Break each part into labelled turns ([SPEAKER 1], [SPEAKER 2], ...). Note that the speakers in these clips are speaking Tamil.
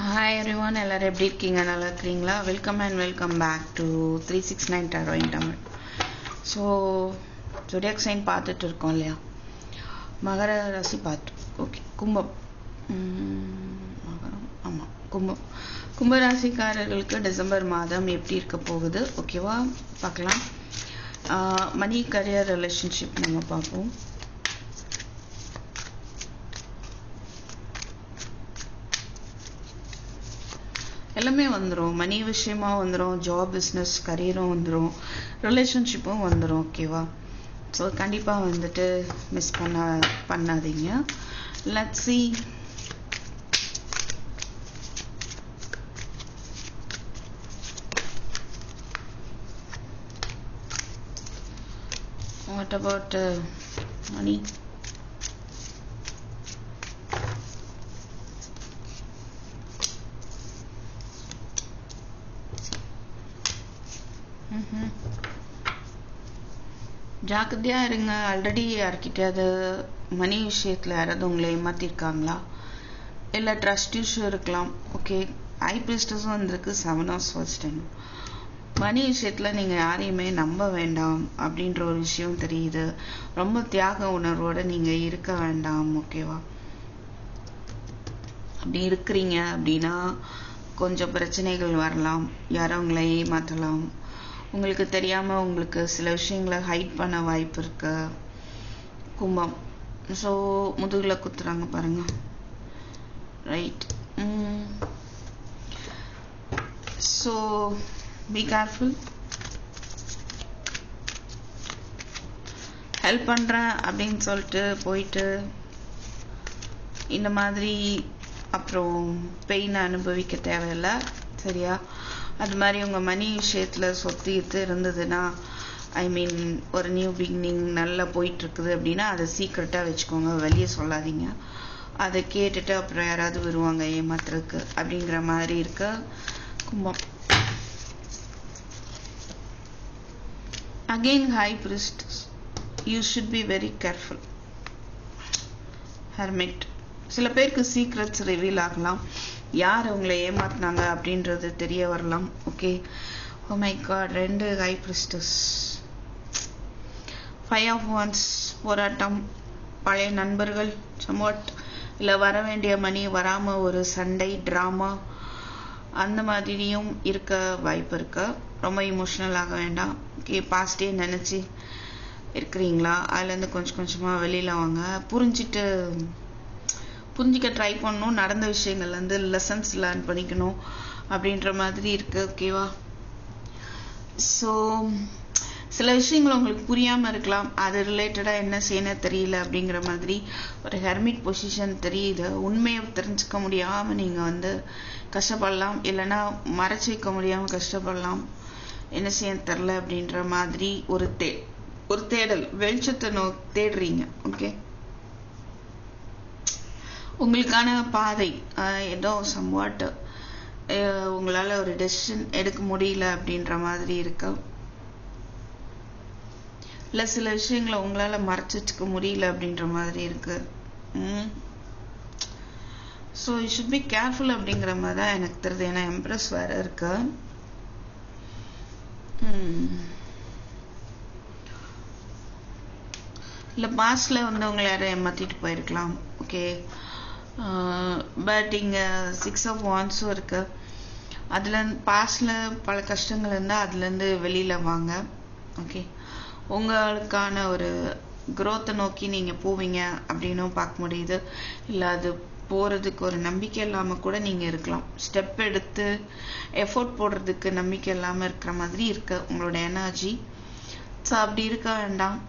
[SPEAKER 1] Hi everyone, எல்லாரும் எப்படி இருக்கீங்க? நல்லா இருக்கீங்களா? Welcome back to 369 Tarot in Tamil. So zodiac sign பார்த்துட்டு இருக்கோம் இல்லையா? மகர ராசி பார்த்தோம். ஓகே, கும்பம். மகரம், ஆமாம், கும்பம். கும்பராசிக்காரர்களுக்கு டிசம்பர் மாதம் எப்படி இருக்க போகுது? ஓகேவா, பார்க்கலாம். மணி, கரியர், ரிலேஷன்ஷிப் நம்ம பார்ப்போம். எல்லாமே வந்துடும். மணி விஷயமா வந்துடும், ஜாப், பிஸ்னஸ், கரியரும் வந்துடும், ரிலேஷன்ஷிப்பும் வந்துடும். ஓகேவா, ஸோ கண்டிப்பாக வந்துட்டு மிஸ் பண்ணாதீங்க. Let's see. What about money? ஜாக்கிரதையா இருங்க. ஆல்ரெடி யார்கிட்டயாவது மணி விஷயத்துல யாராவது உங்களை ஏமாத்திருக்காங்களா? இல்லை ட்ரஸ்ட் இஷ்யூ இருக்கலாம். ஓகே, ஹை பிரிஸ்டஸும் வந்திருக்கு, 7 of Swords. மணி விஷயத்துல நீங்க யாரையுமே நம்ப வேண்டாம் அப்படின்ற ஒரு விஷயம் தெரியுது. ரொம்ப தியாக உணர்வோட நீங்க இருக்க வேண்டாம். ஓகேவா, அப்படி இருக்கிறீங்க அப்படின்னா கொஞ்சம் பிரச்சனைகள் வரலாம். யாரும் உங்களை ஏமாற்றலாம். உங்களுக்கு தெரியாம உங்களுக்கு சில விஷயங்களை ஹைட் பண்ண வாய்ப்பு இருக்கு. கும்பம். ஸோ முதுகுல குத்துறாங்க பாருங்க. Right. So be careful. Help பண்றேன் அப்படின்னு சொல்லிட்டு போயிட்டு இந்த மாதிரி அப்புறம் பெயின் அனுபவிக்க தேவையில்லை. சரியா? அது மாதிரி உங்க மணி விஷயத்துல சொத்து இருந்ததுன்னா, ஐ மீன் ஒரு நியூ பிகினிங் நல்லா போயிட்டு இருக்குது அப்படின்னா அதை சீக்கிரட்டா வச்சுக்கோங்க, வெளியே சொல்லாதீங்க. அதை கேட்டுட்டு அப்புறம் யாராவது வருவாங்க ஏமாத்துறதுக்கு அப்படிங்கிற மாதிரி இருக்க. கும்பம். Again high priestess, you should be very careful. Hermit. சில பேருக்கு சீக்ரெட்ஸ் ரிவீல் ஆகலாம். யார் உங்களை ஏமாத்தினாங்க அப்படின்றது தெரிய வரலாம். Okay. Oh my God, 2 high priestess. 5 of Wands. போராட்டம், பழைய நண்பர்கள், சம்வாட், இல்லை வர வேண்டிய மணி வராம ஒரு சண்டை, டிராமா, அந்த மாதிரியும் இருக்க வாய்ப்பு இருக்கு. ரொம்ப இமோஷனல் ஆக வேண்டாம். ஓகே, பாஸ்டே நினைச்சு இருக்கிறீங்களா? அதுலேருந்து கொஞ்சம் கொஞ்சமா வெளியில வாங்க. புரிஞ்சிக்க ட்ரை பண்ணணும். நடந்த விஷயங்கள்லேருந்து லெசன்ஸ் லேர்ன் பண்ணிக்கணும் அப்படின்ற மாதிரி இருக்கு. ஓகேவா? ஸோ சில விஷயங்கள் உங்களுக்கு புரியாம இருக்கலாம். அது ரிலேட்டடா என்ன செய்யணும் தெரியல அப்படிங்கிற மாதிரி ஒரு ஹெர்மிட் பொசிஷன் தெரியுது. உண்மையை தெரிஞ்சுக்க முடியாம நீங்க வந்து கஷ்டப்படலாம், இல்லைன்னா மறைச்சு வைக்க முடியாம கஷ்டப்படலாம். என்ன செய்ய தெரில அப்படின்ற மாதிரி ஒரு தேடல், வெளிச்சத்தை தேடுறீங்க. ஓகே, உங்களுக்கான பாதை ஏதோ சம்வாட் உங்களால ஒரு டெசிஷன் எடுக்க முடியல அப்படின்ற மாதிரி இருக்கு. இல்ல சில விஷயங்களை உங்களால மறைச்சு வச்சுக்க முடியல அப்படின்ற மாதிரி இருக்கு. So you should be careful அப்படிங்கிற மாதிரி தான் எனக்கு தெரியுது. ஏன்னா எம்ப்ரஸ் வேற இருக்கு. இல்ல பாஸ்ட்ல வந்து உங்களை யாரும் ஏமாத்திட்டு போயிருக்கலாம். ஓகே, பட் இங்க 6 of Wands இருக்கு. அதுல பாஸ்ட்ல பல கஷ்டங்கள் இருந்தா அதுல இருந்து வெளியில வாங்க. ஓகே, உங்களுக்கான ஒரு growth நோக்கி நீங்க போவீங்க அப்படின்னு பார்க்க முடியுது. இல்ல அது போறதுக்கு ஒரு நம்பிக்கை இல்லாம கூட நீங்க இருக்கலாம். ஸ்டெப் எடுத்து எஃபோர்ட் போடுறதுக்கு நம்பிக்கை இல்லாம இருக்கிற மாதிரி இருக்கு உங்களோட எனர்ஜி. ஸோ அப்படி இருக்க வேண்டாம்.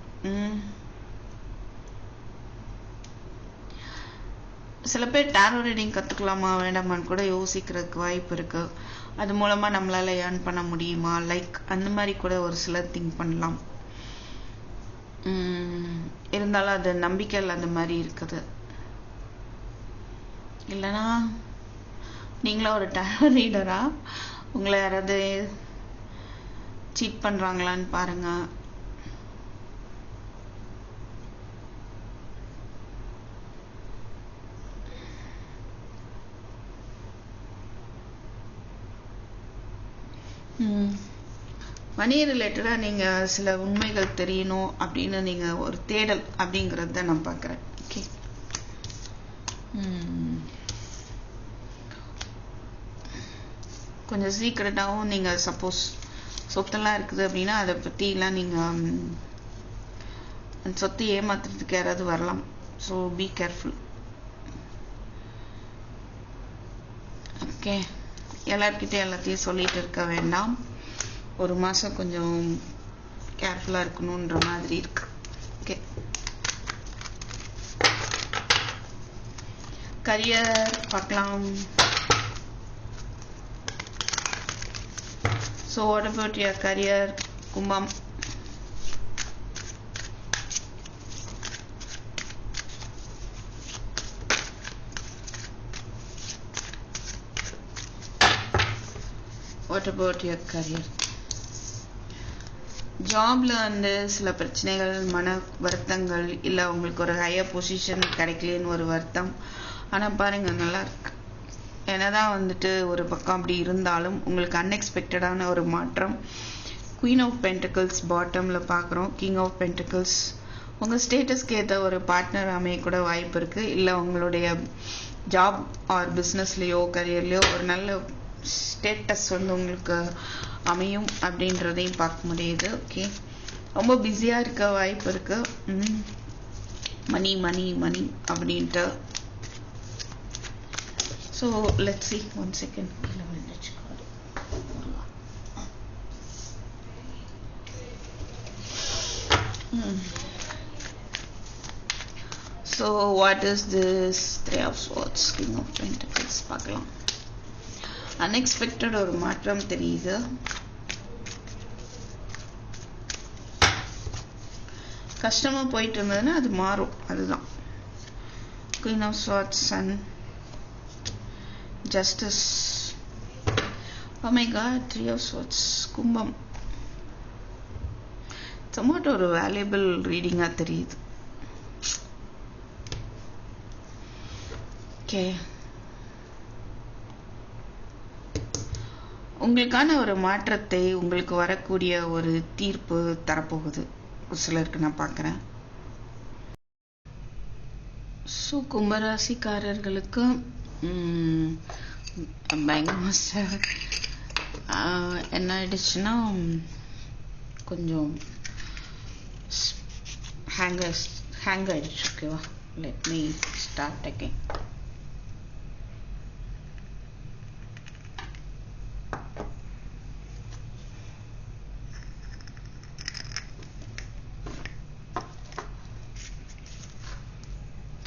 [SPEAKER 1] சில பேர் டாரோ ரீடிங் கத்துக்கலாமா வேண்டாமான்னு கூட யோசிக்கிறதுக்கு வாய்ப்பு இருக்கு. அது மூலமா நம்மளால ஏர்ன் பண்ண முடியுமா, லைக் அந்த மாதிரி கூட ஒரு சிலர் திங்க் பண்ணலாம். இருந்தாலும் அது நம்பிக்கை இல்லாத மாதிரி இருக்குது. இல்லைன்னா நீங்களா ஒரு டாரோ ரீடரா, உங்களை யாராவது சீட் பண்றாங்களான்னு பாருங்க. மணி ரிலேட்டடாக நீங்கள் சில உண்மைகள் தெரியணும் அப்படின்னு நீங்கள் ஒரு தேடல் அப்படிங்கிறத நான் பார்க்குறேன். ஓகே, கொஞ்சம் சீக்கிரட்டாகவும் நீங்கள் சப்போஸ் சொத்தெல்லாம் இருக்குது அப்படின்னா அதை பற்றிலாம் நீங்கள் சொத்து ஏமாத்துறதுக்கு யாராவது வரலாம். So be careful. ஓகே, எல்லார்கிட்டையும் எல்லாத்தையும் சொல்லிட்டு இருக்க வேண்டாம். ஒரு மாதம் கொஞ்சம் கேர்ஃபுல்லாக இருக்கணுன்ற மாதிரி இருக்கு. ஓகே, கரியர் பார்க்கலாம். So what about your career, கும்பம்? What about your career? ஜாப்ல வந்து சில பிரச்சனைகள், மன வருத்தங்கள், இல்லை உங்களுக்கு ஒரு ஹையர் பொசிஷன் கிடைக்கலன்னு ஒரு வருத்தம். ஆனால் பாருங்க, நல்லா இருக்கு. என்னதான் வந்துட்டு ஒரு பக்கம் அப்படி இருந்தாலும் உங்களுக்கு அன்எக்ஸ்பெக்டடான ஒரு மாற்றம். குயின் ஆஃப் பென்டிகிள்ஸ் பாட்டம்ல பார்க்குறோம். கிங் ஆஃப் பென்டிகிள்ஸ் உங்கள் ஸ்டேட்டஸ்க்கு ஏற்ற ஒரு பார்ட்னர் அமைய கூட வாய்ப்பு இருக்குது. இல்லை உங்களுடைய ஜாப் ஆர் பிஸ்னஸ்லேயோ கரியர்லேயோ ஒரு நல்ல ஸ்டேட்டஸ் வந்து உங்களுக்கு அமையும் அப்படின்றதையும் பார்க்க முடியுது. ஓகே, ரொம்ப பிஸியாக இருக்க வாய்ப்பு இருக்குது. மணி மணி மணி அப்படின்ட்டு. So let's see, 1 second. So what is this? 3 of Swords, King of Pentacles. பார்க்கலாம். Unexpected ஒரு மாற்றம் தெரியுது. கஷ்டமா போயிட்டு இருந்ததுன்னா அது மாறும். அதுதான் Queen of Swords, Sun, Justice. Oh my God, 3 of Swords, கும்பம். somewhat ஒரு வேல்யூபிள் ரீடிங்கா தெரியுது. ஓகே, உங்களுக்கான ஒரு மாற்றத்தை, உங்களுக்கு வரக்கூடிய ஒரு தீர்ப்பு தரப்போகுது சிலருக்கு நான் பார்க்குறேன். ஸோ கும்பராசிக்காரர்களுக்கு பயங்கரமாக என்ன ஆயிடுச்சுன்னா கொஞ்சம் ஹேங் ஆயிடுச்சு. ஓகேவா, let me start again.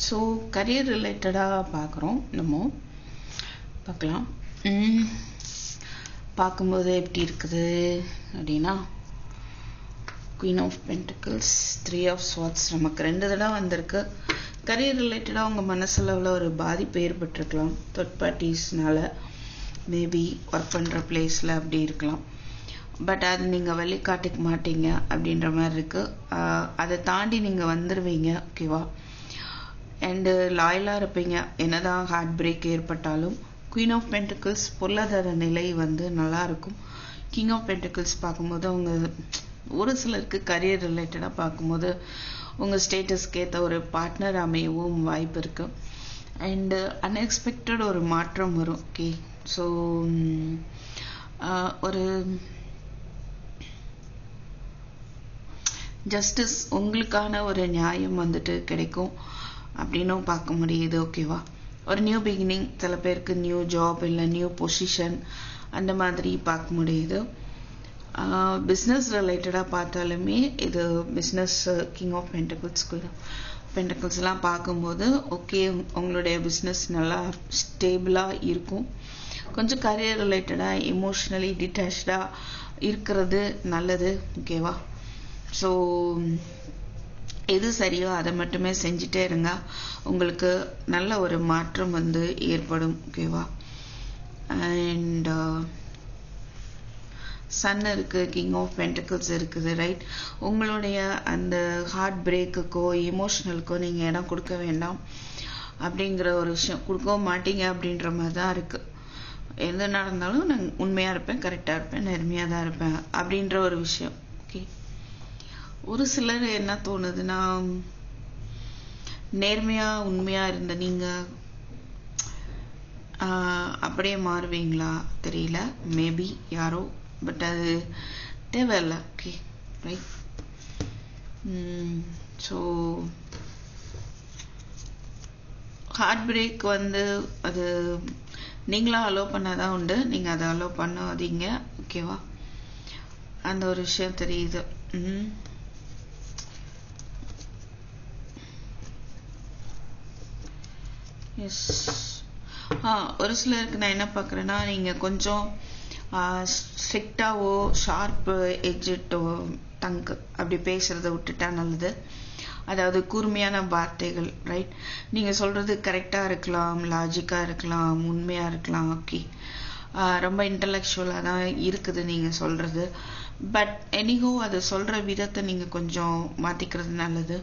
[SPEAKER 1] So career ரிலேட்டடாக பார்க்குறோம். நம்ம பார்க்கலாம். பார்க்கும்போது எப்படி இருக்குது அப்படின்னா, queen of pentacles, 3 of swords நமக்கு 2 தடவை வந்திருக்கு. கரியர் ரிலேட்டடாக உங்கள் மனசளவில் ஒரு பாதிப்பு ஏற்பட்டிருக்கலாம். தேர்ட் பார்ட்டிஸ்னால மேபி ஒர்க் பண்ணுற பிளேஸில் அப்படி இருக்கலாம். பட் அது நீங்கள் வெளிக்காட்டிக்க மாட்டீங்க அப்படின்ற மாதிரி இருக்குது. அதை தாண்டி நீங்கள் வந்துடுவீங்க. ஓகேவா, அண்டு லாயலாக இருப்பீங்க என்னதான் ஹார்ட் பிரேக் ஏற்பட்டாலும். குயின் ஆஃப் பென்டிகிள்ஸ் பொருளாதார நிலை வந்து நல்லா இருக்கும். கிங் ஆஃப் பென்டிகிள்ஸ் பார்க்கும்போது அவங்க ஒரு சிலருக்கு கரியர் ரிலேட்டடாக பார்க்கும்போது உங்கள் ஸ்டேட்டஸ்க்கு ஏற்ற ஒரு பார்ட்னர் அமையவும் வாய்ப்பு இருக்கு. அண்டு அன்எக்ஸ்பெக்டட் ஒரு மாற்றம் வரும். ஓகே, ஸோ ஒரு ஜஸ்டிஸ், உங்களுக்கான ஒரு நியாயம் வந்துட்டு கிடைக்கும் அப்படின்னும் பார்க்க முடியுது. ஓகேவா, ஒரு நியூ பிகினிங், சில பேருக்கு நியூ ஜாப் இல்லை நியூ பொசிஷன் அந்த மாதிரி பார்க்க முடியுது. பிஸ்னஸ் ரிலேட்டடாக பார்த்தாலுமே இது பிஸ்னஸ், கிங் ஆஃப் பென்டிகிள்ஸ், பென்டிகிள்ஸ்லாம் பார்க்கும்போது ஓகே, உங்களுடைய பிஸ்னஸ் நல்லா ஸ்டேபிளாக இருக்கும். கொஞ்சம் கரியர் ரிலேட்டடாக எமோஷ்னலி டிட்டாச்சாக இருக்கிறது நல்லது. ஓகேவா, ஸோ எது சரியோ அதை மட்டுமே செஞ்சுட்டே இருங்க, உங்களுக்கு நல்ல ஒரு மாற்றம் வந்து ஏற்படும். ஓகேவா, அண்ட் சன் இருக்கு, கிங் ஆஃப் பென்டிகிள்ஸ் இருக்குது. ரைட், உங்களுடைய அந்த ஹார்ட் பிரேக்குக்கோ எமோஷனலுக்கோ நீங்கள் இடம் கொடுக்க வேண்டாம் அப்படிங்கிற ஒரு விஷயம், கொடுக்கவும் மாட்டீங்க அப்படின்ற மாதிரி தான் இருக்கு. எது நடந்தாலும் நான் உண்மையாக இருப்பேன், கரெக்டாக இருப்பேன், நேர்மையாக தான் இருப்பேன் அப்படின்ற ஒரு விஷயம். ஓகே, ஒரு சிலர் என்ன தோணுதுன்னா, நேர்மையாக உண்மையாக இருந்த நீங்கள் அப்படியே மாறுவீங்களா தெரியல, மேபி யாரோ, பட் அது தேவையில்லை. Okay right. So heartbreak வந்து அது நீங்களா அலோவ் பண்ணாதான் உண்டு, நீங்கள் அதை அலோவ் பண்ணாதீங்க. ஓகேவா, அந்த ஒரு விஷயம் தெரியுது. எஸ், ஒரு சிலருக்கு நான் என்ன பார்க்குறேன்னா, நீங்கள் கொஞ்சம் ஸ்ட்ரிக்டாவோ ஷார்ப்பு எட்ஜிட்டோ டங்கு அப்படி பேசுகிறத விட்டுட்டா நல்லது. அதாவது கூர்மையான வார்த்தைகள், ரைட்? நீங்கள் சொல்கிறது கரெக்டாக இருக்கலாம், லாஜிக்காக இருக்கலாம், உண்மையாக இருக்கலாம். ஓகே, ரொம்ப இன்டலெக்சுவலாக தான் இருக்குது நீங்கள் சொல்கிறது. பட் எனிகோ அது சொல்கிற விதத்தை நீங்கள் கொஞ்சம் மாற்றிக்கிறது நல்லது.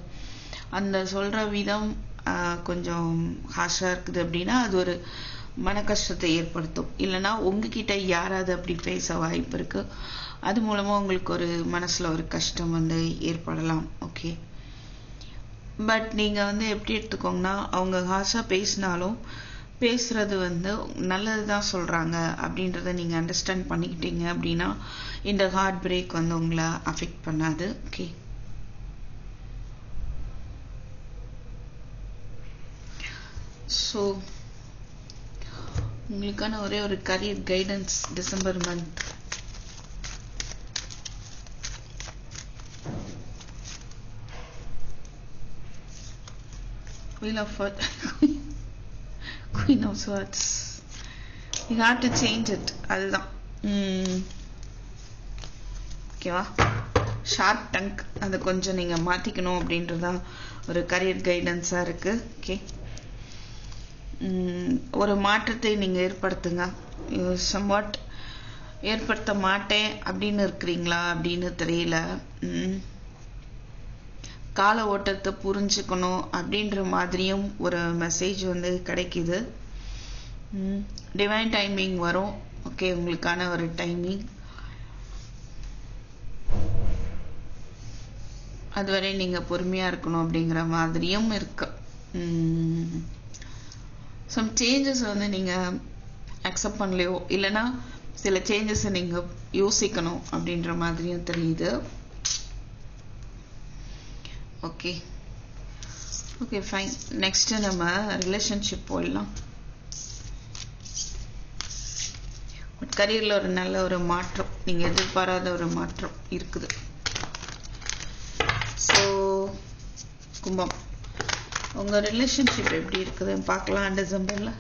[SPEAKER 1] அந்த சொல்கிற விதம் கொஞ்சம் ஹாஷாக இருக்குது அப்படின்னா அது ஒரு மன கஷ்டத்தை ஏற்படுத்தும். இல்லைன்னா உங்ககிட்ட யாராவது அப்படி பேச வாய்ப்பு இருக்கு, அது மூலமாக உங்களுக்கு ஒரு மனசில் ஒரு கஷ்டம் வந்து ஏற்படலாம். ஓகே, பட் நீங்கள் வந்து எப்படி எடுத்துக்கோங்கன்னா, அவங்க ஹாஷாக பேசினாலும் பேசுறது வந்து நல்லது தான் சொல்கிறாங்க அப்படின்றத நீங்கள் அண்டர்ஸ்டாண்ட் பண்ணிக்கிட்டீங்க அப்படின்னா இந்த ஹார்ட் பிரேக் வந்து உங்களை அஃபெக்ட் பண்ணாது. ஓகே, ஸோ உங்களுக்கான ஒரே ஒரு career guidance December month. Wheel of Queen of Swords. You have to change it. அதுதான். ஓகேவா, ஷார்ப் டங்க் அதை கொஞ்சம் நீங்கள் மாற்றிக்கணும் அப்படின்றதான் ஒரு கரியர் கைடன்ஸாக இருக்குது. ஓகே, ஒரு மாற்றத்தை நீங்கள் ஏற்படுத்துங்க. சம்வாட் ஏற்படுத்த மாட்டேன் அப்படின்னு இருக்கிறீங்களா அப்படின்னு தெரியல. கால ஓட்டத்தை புரிஞ்சுக்கணும் அப்படின்ற மாதிரியும் ஒரு மெசேஜ் வந்து கிடைக்குது. டிவைன் டைமிங் வரும். ஓகே, உங்களுக்கான ஒரு டைமிங், அதுவரை நீங்கள் பொறுமையாக இருக்கணும் அப்படிங்கிற மாதிரியும் இருக்கு. சம் சேஞ்சஸ் வந்து நீங்கள் அக்செப்ட் பண்ணலையோ, இல்லைன்னா சில சேஞ்சஸை நீங்கள் யோசிக்கணும் அப்படின்ற மாதிரியும் தெரியுது. Okay okay fine. நெக்ஸ்ட்டு நம்ம ரிலேஷன்ஷிப் போயிடலாம். கரியரில் ஒரு நல்ல ஒரு மாற்றம், நீங்கள் எதிர்பாராத ஒரு மாற்றம் இருக்குது. ஸோ கும்பம், உங்கள் ரிலேஷன்ஷிப் எப்படி இருக்குதுன்னு பார்க்கலாம் டிசம்பரில்.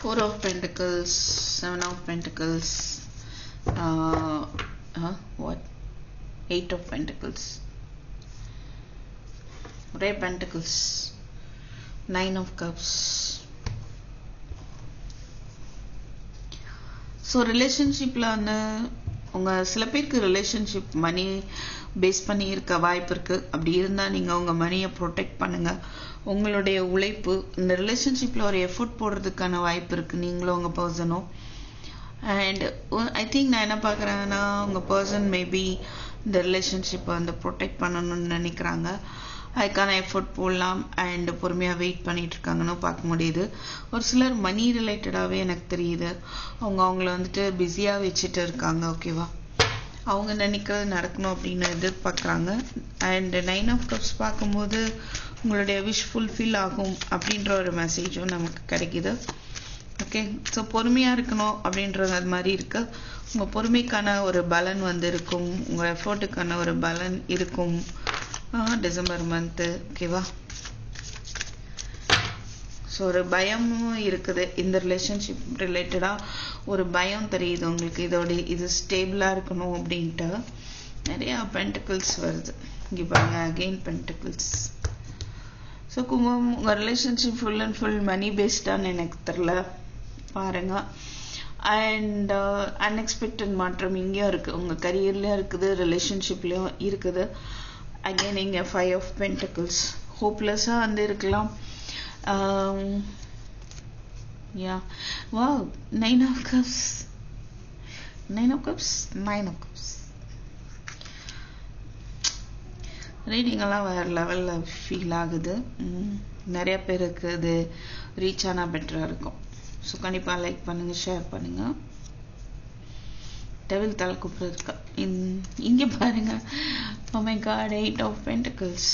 [SPEAKER 1] Four of Pentacles, Seven of Pentacles, what? Eight of Pentacles, Red Pentacles, Nine of Cups. So ரிலேஷன்ஷிப்பில் வந்து உங்கள் சில பேருக்கு ரிலேஷன்ஷிப் மணி பேஸ் பண்ணி இருக்க வாய்ப்பு இருக்குது. அப்படி இருந்தால் நீங்கள் உங்கள் மணியை ப்ரொடெக்ட் பண்ணுங்கள். உங்களுடைய உழைப்பு இந்த ரிலேஷன்ஷிப்பில் ஒரு எஃபோர்ட் போடுறதுக்கான வாய்ப்பு இருக்குது, நீங்களும் உங்கள் பர்சனும். அண்ட் ஐ திங்க் நான் என்ன பார்க்குறேன்னா, உங்கள் பர்சன் மேபி இந்த ரிலேஷன்ஷிப்பை வந்து ப்ரொடெக்ட் பண்ணணும்னு நினைக்கிறாங்க. அதுக்கான எஃபோர்ட் போடலாம் அண்ட் பொறுமையாக வெயிட் பண்ணிட்டு இருக்காங்கன்னு பார்க்க முடியுது. ஒரு சிலர் மணி ரிலேட்டடாகவே எனக்கு தெரியுது, அவங்கள வந்துட்டு பிஸியாக வச்சுட்டு இருக்காங்க. ஓகேவா, அவங்க நினைக்கிறது நடக்கணும் அப்படின்னு எதிர்பார்க்குறாங்க. அண்ட் நைன் ஆஃப் கப்ஸ் பார்க்கும்போது உங்களுடைய விஷ் ஃபுல்ஃபில் ஆகும் அப்படின்ற ஒரு மெசேஜும் நமக்கு கிடைக்குது. ஓகே, ஸோ பொறுமையாக இருக்கணும் அப்படின்றது அது மாதிரி இருக்கு. உங்கள் பொறுமைக்கான ஒரு பலன் வந்து இருக்கும், உங்கள் எஃபோர்ட்டுக்கான ஒரு பலன் இருக்கும் டிசம்பர் மந்த்து. ஓகேவா, ஸோ ஒரு பயமும் இருக்குது இந்த ரிலேஷன்ஷிப் ரிலேட்டடாக, ஒரு பயம் தெரியுது உங்களுக்கு, இது ஸ்டேபிளாக இருக்கணும் அப்படின்ட்டு. நிறையா பென்டிகிள்ஸ் வருது இங்கே பாருங்க, அகெயின் பென்டிகிள்ஸ். ஸோ கும்பம் உங்கள் ரிலேஷன்ஷிப் ஃபுல் அண்ட் ஃபுல் மணி பேஸ்டான்னு எனக்கு தெரில பாருங்க. அண்ட் அன்எக்ஸ்பெக்டட் மாற்றம் இங்கேயும் இருக்குது, உங்கள் கரியர்லேயும் இருக்குது, ரிலேஷன்ஷிப்லேயும் இருக்குது. அகெயின் இங்கே 5 of Pentacles ஹோப்லெஸ்ஸாக வந்து இருக்கலாம். யா வா 9 of Cups 9 of Cups 9 of Cups. Reading எல்லாம் வேறு லெவலில் ஃபீல் ஆகுது. நிறைய பேருக்கு இது ரீச் ஆனால் பெட்டராக இருக்கும். ஸோ கண்டிப்பாக லைக் பண்ணுங்கள், ஷேர் பண்ணுங்கள். டெவில் தலை கூப்பிட்றதுக்கா இங்கே பாருங்கள். Oh my God, 8 of Pentacles.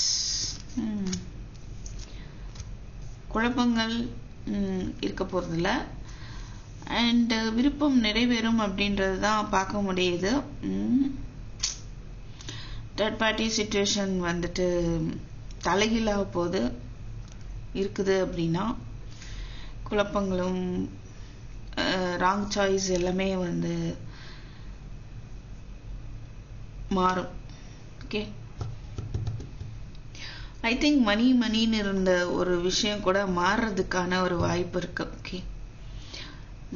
[SPEAKER 1] குழப்பங்கள் இருக்க போகிறதில்ல. அண்ட் விருப்பம் நிறைவேறும் அப்படின்றது தான் பார்க்க முடியுது. தேர்ட் பார்ட்டி சிச்சுவேஷன் வந்துட்டு தலைகீழாக போது இருக்குது அப்படின்னா குழப்பங்களும் ராங் சாய்ஸ் எல்லாமே வந்து மாறும். ஓகே, ஐ திங்க் மணின்னு இருந்த ஒரு விஷயம் கூட மாறுறதுக்கான ஒரு வாய்ப்பு இருக்கு. ஓகே,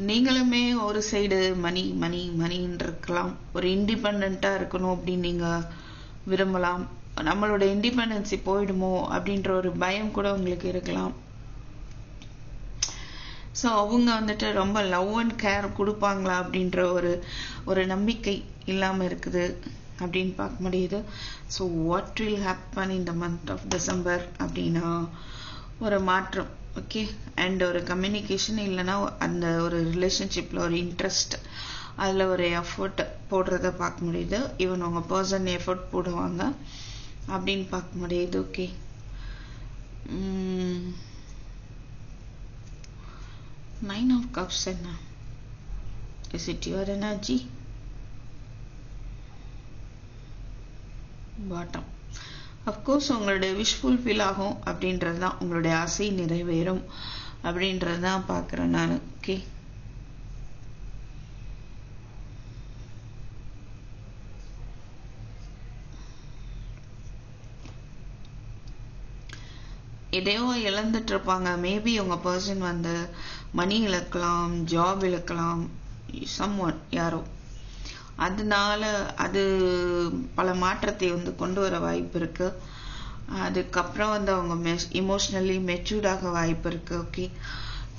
[SPEAKER 1] நீங்களுமே ஒரு சைடு மணின்னு இருக்கலாம். ஒரு இண்டிபெண்ட்டாக இருக்கணும் அப்படின்னு நீங்கள் விரும்பலாம். நம்மளோட இண்டிபெண்டன்சி போயிடுமோ அப்படின்ற ஒரு பயம் கூட உங்களுக்கு இருக்கலாம். ஸோ அவங்க வந்துட்டு ரொம்ப லவ் அண்ட் கேர் கொடுப்பாங்களா அப்படின்ற ஒரு நம்பிக்கை இல்லாமல் இருக்குது அப்படின்னு பார்க்க முடியுது. So what will happen in the month of December அப்படின்னா ஒரு மாற்றம். ஓகே, அண்ட் ஒரு கம்யூனிகேஷன் இல்லைன்னா அந்த ஒரு ரிலேஷன்ஷிப்பில் ஒரு இன்ட்ரெஸ்ட், அதில் ஒரு எஃபர்ட் போடுறத பார்க்க முடியுது. ஈவன் உங்கள் பர்சன் எஃபர்ட் போடுவாங்க அப்படின்னு பார்க்க முடியுது. ஓகே, 9 of Cups என்ன? Is it your energy? Bottom. Of course உங்களுடைய விஷ் ஃபுல்ஃபில் ஆகும் அப்படின்றது தான், உங்களுடைய ஆசை நிறைவேறும் அப்படின்றது தான் பார்க்குறேன் நான். ஓகே, எதையோ இழந்துட்டு இருப்பாங்க. மேபி உங்க பர்சன் வந்து மணி இழக்கலாம், ஜாப் இழக்கலாம், சம்ஒன் யாரோ. அதனால அது பல மாற்றத்தை வந்து கொண்டு வர வாய்ப்பு இருக்கு. அதுக்கப்புறம் வந்து அவங்க இமோஷனலி மெச்சூர்டாக வாய்ப்பு இருக்கு. Okay,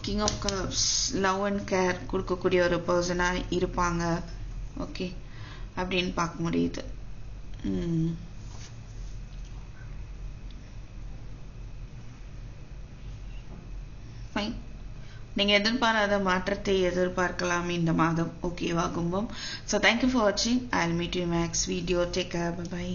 [SPEAKER 1] king of cups love and care கொடுக்கக்கூடிய ஒரு பர்சனா இருப்பாங்க. ஓகே, அப்படின்னு பார்க்க முடியுது. ஃபைன், நீங்கள் எதிர்பாராத மாற்றத்தை எதிர்பார்க்கலாம் இந்த மாதம். ஓகேவா கும்பம்? ஸோ தேங்க்யூ ஃபார் வாட்சிங். I will meet you next video. Take care, by.